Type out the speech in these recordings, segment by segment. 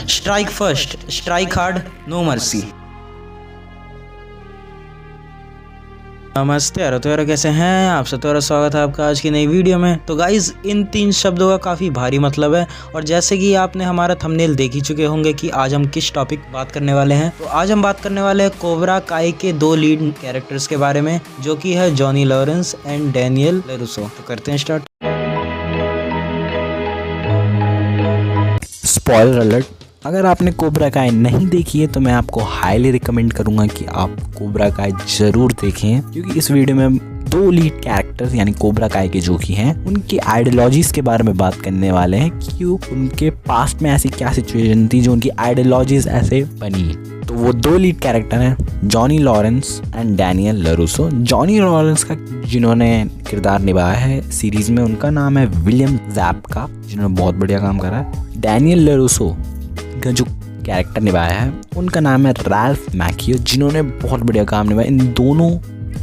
Strike first, strike hard, no mercy. नमस्ते यारो, तो यारो कैसे हैं आप सब। तो स्वागत है आपका आज की नई वीडियो में। तो गाइज इन 3 शब्दों का काफ़ी भारी मतलब है, और जैसे कि आपने हमारा थंबनेल देख ही चुके होंगे कि आज हम किस टॉपिक बात करने वाले हैं। तो आज हम बात करने वाले हैं कोबरा काई के 2 लीड कैरेक्टर्स के बारे में, जो कि है जॉनी लॉरेंस एंड डैनियल लरूसो। तो करते हैं स्टार्ट। स्पॉइलर अलर्ट, अगर आपने कोबरा काई नहीं देखी है तो मैं आपको हाईली रिकमेंड करूंगा कि आप कोबरा काई ज़रूर देखें, क्योंकि इस वीडियो में हम 2 लीड कैरेक्टर्स यानी कोबरा काई के जो कि हैं उनकी आइडियोलॉजीज़ के बारे में बात करने वाले हैं कि उनके पास्ट में ऐसी क्या सिचुएशन थी जो उनकी आइडियोलॉजीज़ ऐसे बनी। तो वो 2 लीड कैरेक्टर हैं, Johnny Lawrence and Daniel LaRusso. Johnny Lawrence का जिन्होंने किरदार निभाया है सीरीज़ में, उनका नाम है विलियम ज़ैप्का, जिन्होंने बहुत बढ़िया काम करा है। डैनियल लरूसो का जो कैरेक्टर निभाया है उनका नाम है रैल्फ मैकियो, जिन्होंने बहुत बढ़िया काम निभाया। इन दोनों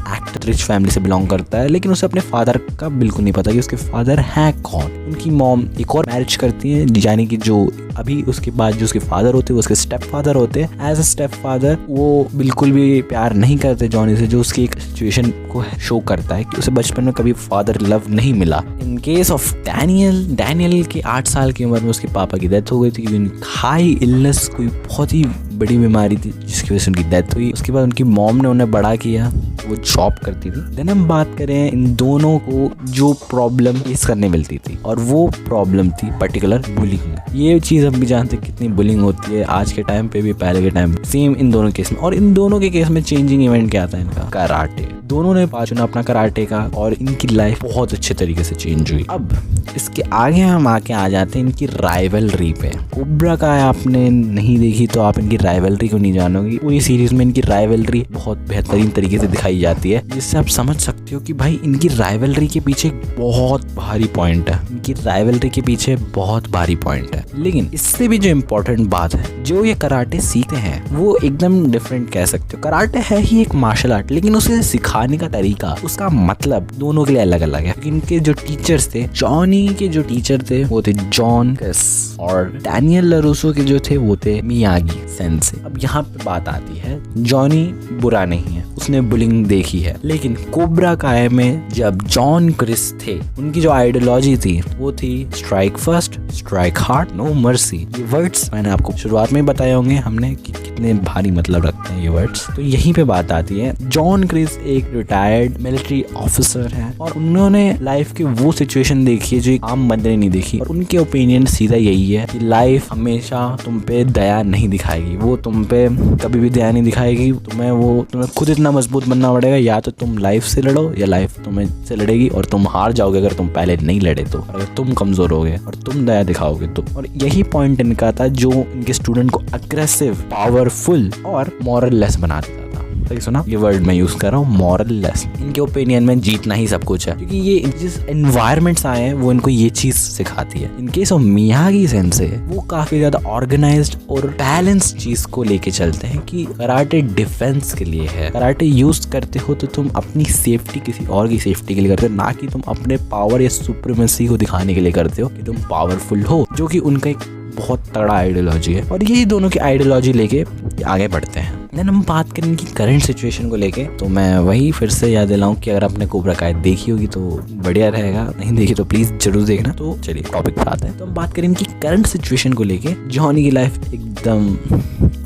एक्टर रिच फैमिली से बिलोंग करता है, लेकिन उसे अपने फादर का बिल्कुल नहीं पता कि उसके फादर हैं कौन। उनकी मॉम एक और मैरिज करती है, यानी कि जो अभी उसके बाद जो उसके फादर होते हैं वो उसके स्टेप फादर होते हैं। एज अ स्टेप फादर वो बिल्कुल भी प्यार नहीं करते जॉनी से, जो उसकी एक सिचुएशन को शो करता है कि उसे बचपन में कभी फादर लव नहीं मिला। इन केस ऑफ डैनियल की 8 साल की उम्र में उसके पापा की डेथ हो गई थी, क्योंकि हाई इलनेस, कोई बहुत ही बड़ी बीमारी थी जिसकी वजह से उनकी डेथ हुई। उसके बाद उनकी मॉम ने उन्हें बड़ा किया, वो जॉब करती थी। देन हम बात करें इन दोनों को जो प्रॉब्लम फेस करने मिलती थी, और वो प्रॉब्लम थी पर्टिकुलर बुलिंग। ये चीज़ हम भी जानते हैं कितनी बुलिंग होती है आज के टाइम पे भी, पहले के टाइम सेम इन दोनों केस में। और इन दोनों के केस में चेंजिंग इवेंट क्या था इनका, कराटे। दोनों ने चुना अपना कराटे का, और इनकी लाइफ बहुत अच्छे तरीके से चेंज हुई। अब इसके आगे हम आके आ जाते हैं इनकी राइवलरी पे। कोबरा काई आपने नहीं देखी तो आप इनकी राइवलरी को नहीं जानोगे। पूरी सीरीज में इनकी राइवलरी बहुत बेहतरीन तरीके से दिखाई जाती है, जिससे आप समझ सकते हो कि भाई इनकी राइवलरी के पीछे बहुत भारी पॉइंट है। इनकी राइवलरी के पीछे बहुत भारी पॉइंट है। लेकिन इससे भी जो इम्पोर्टेंट बात है, जो ये कराटे सीखते हैं वो एकदम डिफरेंट कह सकते हो। कराटे है ही एक मार्शल आर्ट, लेकिन उसे सिखाने का तरीका, उसका मतलब दोनों के लिए अलग अलग है। इनके जो टीचर्स थे, जॉनी के जो टीचर थे वो थे जॉन कस, और डैनियल लरूसो के जो थे वो थे मियागी सेंसे। अब यहाँ पे बात आती है, जॉनी बुरा नहीं है, उसने बुलिंग देखी है, लेकिन कोबरा काई में जब जॉन क्रिस थे, उनकी जो आइडियोलॉजी थी वो थी strike first, strike hard, no mercy. ये वर्ड्स मैंने आपको शुरुआत में बताए होंगे हमने कि कितने भारी मतलब रखते हैं ये वर्ड्स। तो यहीं पे बात आती है, जॉन क्रिस एक रिटायर्ड मिलिट्री ऑफिसर है, और उन्होंने लाइफ की वो सिचुएशन देखी है जो एक आम बंदे ने नहीं देखी। और उनके ओपिनियन सीधा यही है कि लाइफ हमेशा तुम पे दया नहीं दिखाएगी, वो तुम पे कभी भी दया नहीं दिखाएगी। तुम्हें खुद इतना मजबूत बनना पड़ेगा, या तो तुम लाइफ से लड़ो या लाइफ तुम्हें से लड़ेगी, और तुम हार जाओगे अगर तुम पहले नहीं लड़े तो। अगर तुम कमजोर होगे और तुम दया दिखाओगे तो। और यही पॉइंट इनका था जो इनके स्टूडेंट को अग्रेसिव, पावरफुल और मॉरल लेस बना देता था। सही सुना, ये वर्ड मैं यूज कर रहा हूँ, मॉरल लेस। इनके ओपिनियन में जीतना ही सब कुछ है, क्योंकि ये जिस एनवायरमेंट्स आए हैं वो इनको ये चीज सिखाती है। In case of Miyagi sensei, वो काफी ज्यादा ऑर्गेनाइज्ड और बैलेंस चीज को लेके चलते हैं कि कराटे डिफेंस के लिए है। कराटे यूज करते हो तो तुम अपनी सेफ्टी, किसी और की सेफ्टी के लिए करते हो, ना कि तुम अपने पावर या सुप्रीमेसी को दिखाने के लिए करते हो कि तुम पावरफुल हो, जो कि उनका एक बहुत तगड़ा आइडियोलॉजी है। और यही दोनों की आइडियोलॉजी लेके आगे बढ़ते हैं। देन हम बात करें इनकी करंट सिचुएशन को लेके, तो मैं वही फिर से याद दिलाऊं कि अगर आपने कोबरा काई देखी होगी तो बढ़िया रहेगा, नहीं देखी तो प्लीज जरूर देखना। तो चलिए टॉपिक पे आते हैं। तो हम बात करें इनकी करंट सिचुएशन को लेके। जॉनी की लाइफ एकदम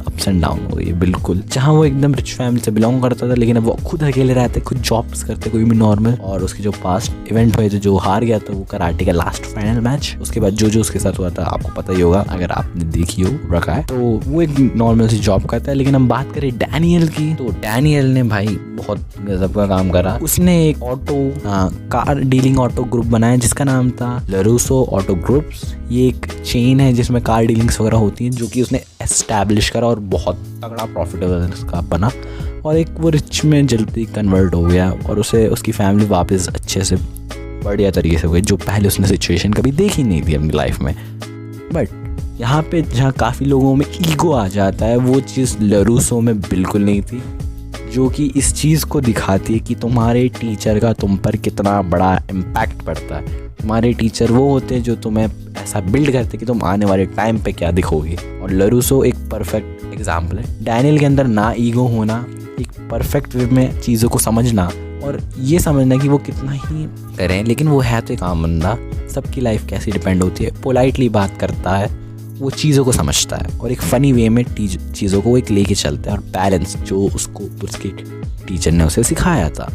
अप्स एंड डाउन हो गई बिल्कुल। जहाँ वो एकदम रिच फैमिली से बिलोंग करता था, लेकिन अब वो खुद अकेले रहते, खुद जॉब्स करते, कोई भी नॉर्मल। और उसके जो पास्ट इवेंट हुए थे, जो हार गया था वो कराटे का लास्ट फाइनल मैच, उसके बाद जो उसके साथ हुआ था आपको पता ही होगा अगर आपने देखी हो रखा है। तो वो एक नॉर्मल सी जॉब करता है। लेकिन हम बात करें डैनियल की, तो डैनियल ने भाई बहुत गजब का काम करा। उसने एक कार डीलिंग ऑटो ग्रुप बनाया जिसका नाम था लरूसो ऑटो ग्रुप्स। ये एक चेन है जिसमें कार डीलिंग्स वगैरह होती हैं, जो कि उसने एस्टैब्लिश करा और बहुत तगड़ा प्रॉफिटेबल इसका बना। और एक वो रिच में जल्दी कन्वर्ट हो गया, और उसे उसकी फैमिली वापस अच्छे से बढ़िया तरीके से हो गई, जो पहले उसने सिचुएशन कभी देखी नहीं थी अपनी लाइफ में। बट यहाँ पे जहाँ काफ़ी लोगों में ईगो आ जाता है, वो चीज़ लरूसो में बिल्कुल नहीं थी, जो कि इस चीज़ को दिखाती है कि तुम्हारे टीचर का तुम पर कितना बड़ा इम्पैक्ट पड़ता है। तुम्हारे टीचर वो होते हैं जो तुम्हें ऐसा बिल्ड करते कि तुम आने वाले टाइम पे क्या दिखोगे। और लरूसो एक परफेक्ट एग्जाम्पल है। डैनियल के अंदर ना ईगो होना, एक परफेक्ट वे में चीज़ों को समझना और ये समझना कि वो कितना ही करें लेकिन वो है तो एक आम बंदा, सबकी लाइफ कैसी डिपेंड होती है, पोलाइटली बात करता है, वो चीज़ों को समझता है और एक फ़नी वे में चीज़ों को वो एक लेके चलता है और बैलेंस जो उसको उसके टीचर ने उसे सिखाया था।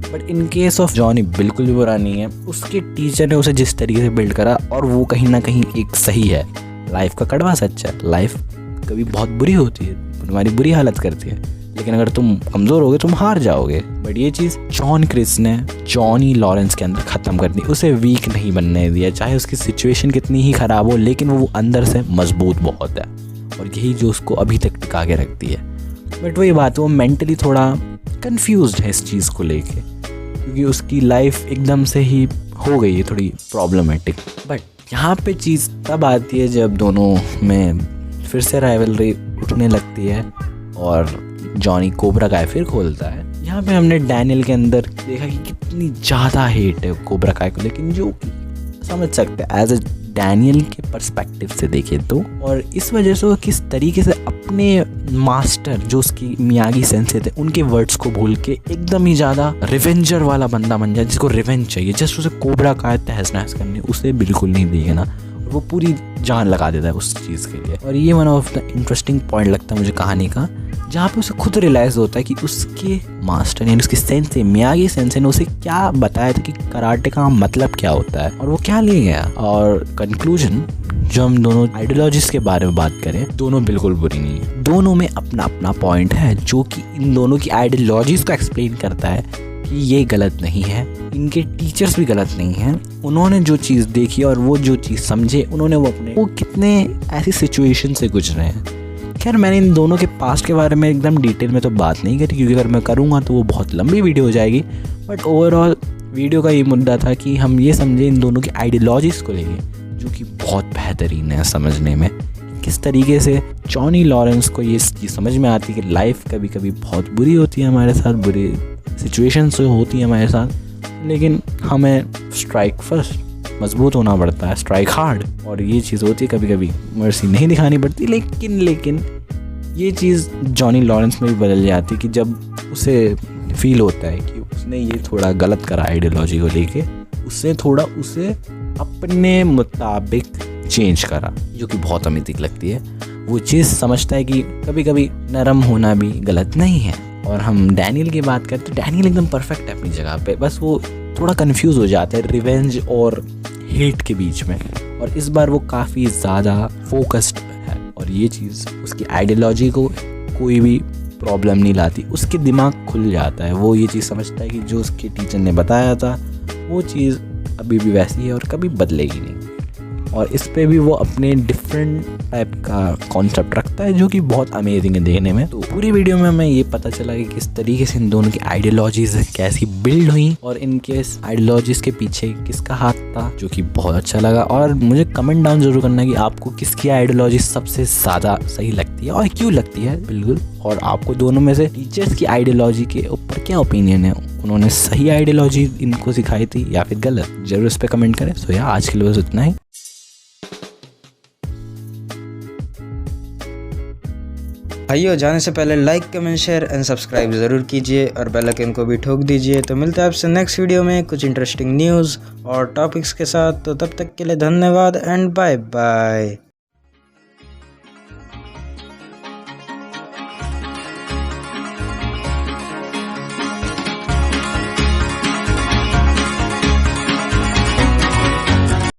But in case of Johnny बिल्कुल भी बुरा नहीं है, उसके टीचर ने उसे जिस तरीके से बिल्ड करा और वो कहीं ना कहीं एक सही है। लाइफ का कड़वा सच है, लाइफ कभी बहुत बुरी होती है, तुम्हारी बुरी हालत करती है, लेकिन अगर तुम कमज़ोर होगे तुम हार जाओगे। बट ये चीज़ जॉन क्रिस ने जॉनी लॉरेंस के अंदर ख़त्म कर दी, उसे वीक नहीं बनने दिया, चाहे उसकी सिचुएशन कितनी ही ख़राब हो लेकिन वो अंदर से मजबूत बहुत है और यही जो उसको अभी तक टिका के रखती है। बट वही बात है, वो मेंटली थोड़ा कन्फ्यूज्ड है इस चीज़ को लेके, क्योंकि उसकी लाइफ एकदम से ही हो गई है थोड़ी प्रॉब्लमेटिक। बट यहाँ पे चीज़ तब आती है जब दोनों में फिर से राइवलरी उठने लगती है और जॉनी कोबरा काय फिर खोलता है। यहाँ पे हमने डैनियल के अंदर देखा कि कितनी ज़्यादा हेट है कोबरा काय को, लेकिन जो समझ सकते हैं एज ए डैनियल के पर्सपेक्टिव से देखें तो, और इस वजह से वो किस तरीके से अपने मास्टर जो उसकी मियागी सेंसे थे उनके वर्ड्स को भूल के एकदम ही ज़्यादा रिवेंजर वाला बंदा बन जाए, जिसको रिवेंज चाहिए, जस्ट उसे कोबरा काय तहस नहस करने उसे बिल्कुल नहीं देगा ना, वो पूरी जान लगा देता है उस चीज़ के लिए। और ये one of the interesting point लगता है मुझे कहानी का, जहाँ पे उसे खुद रियलाइज़ होता है कि उसके मास्टर यानी उसके सेंसे मियागी सेंसे ने उसे क्या बताया था कि कराटे का मतलब क्या होता है और वो क्या ले गया। और कंक्लूजन जो हम दोनों आइडियोलॉजीज के बारे में बात करें, दोनों बिल्कुल बुरी नहीं है, दोनों में अपना अपना पॉइंट है जो कि इन दोनों की आइडियोलॉजीज को एक्सप्लेन करता है कि ये गलत नहीं है, इनके टीचर्स भी गलत नहीं हैं, उन्होंने जो चीज़ देखी और वो जो चीज़ समझे उन्होंने वो कितने ऐसी सिचुएशन से गुजरे हैं। खैर मैंने इन दोनों के पास्ट के बारे में एकदम डिटेल में तो बात नहीं करी, क्योंकि अगर मैं करूँगा तो वो बहुत लंबी वीडियो हो जाएगी। बट ओवरऑल वीडियो का ये मुद्दा था कि हम ये समझें इन दोनों की आइडियोलॉजीज़ को लेके, जो कि बहुत बेहतरीन है समझने में, किस तरीके से जॉनी लॉरेंस को ये चीज़ समझ में आती है कि लाइफ कभी कभी बहुत बुरी होती है हमारे साथ, बुरी सिचुएशंस होती हैं हमारे साथ, लेकिन हमें स्ट्राइक फर्स्ट, मजबूत होना पड़ता है, स्ट्राइक हार्ड। और ये चीज़ होती है कभी कभी मर्सी नहीं दिखानी पड़ती, लेकिन ये चीज़ जॉनी लॉरेंस में भी बदल जाती है कि जब उसे फील होता है कि उसने ये थोड़ा गलत करा आइडियोलॉजी को लेके, उसने थोड़ा उसे अपने मुताबिक चेंज करा, जो कि बहुत अमेजिंग लगती है। वो चीज़ समझता है कि कभी कभी नरम होना भी गलत नहीं है। और हम डैनियल की बात करें तो डैनियल एकदम परफेक्ट है अपनी जगह पे, बस वो थोड़ा कंफ्यूज हो जाता है रिवेंज और हेट के बीच में, और इस बार वो काफ़ी ज़्यादा फोकस्ड है और ये चीज़ उसकी आइडियोलॉजी को कोई भी प्रॉब्लम नहीं लाती, उसके दिमाग खुल जाता है, वो ये चीज़ समझता है कि जो उसके टीचर ने बताया था वो चीज़ अभी भी वैसी है और कभी बदलेगी नहीं। और इस पे भी वो अपने डिफरेंट टाइप का कॉन्सेप्ट रखता है जो कि बहुत अमेजिंग है देखने में। तो पूरी वीडियो में हमें ये पता चला कि किस तरीके से इन दोनों की आइडियोलॉजीज कैसी बिल्ड हुई और इनके आइडियोलॉजीज के पीछे किसका हाथ था, जो कि बहुत अच्छा लगा। और मुझे कमेंट डाउन जरूर करना कि आपको किसकी आइडियोलॉजी सबसे ज़्यादा सही लगती है और क्यों लगती है बिल्कुल, और आपको दोनों में से टीचर्स की आइडियोलॉजी के ऊपर क्या ओपिनियन है, उन्होंने सही आइडियोलॉजी इनको सिखाई थी या फिर गलत, जरूर इस पर कमेंट करें। सो यार आज के लिए बस इतना ही। भाइयों जाने से पहले like comment share and subscribe ज़रूर कीजिए और बेल आइकन को भी ठोक दीजिए। तो मिलते हैं आपसे नेक्स्ट वीडियो में कुछ इंटरेस्टिंग न्यूज़ और टॉपिक्स के साथ। तो तब तक के लिए धन्यवाद एंड बाय बाय।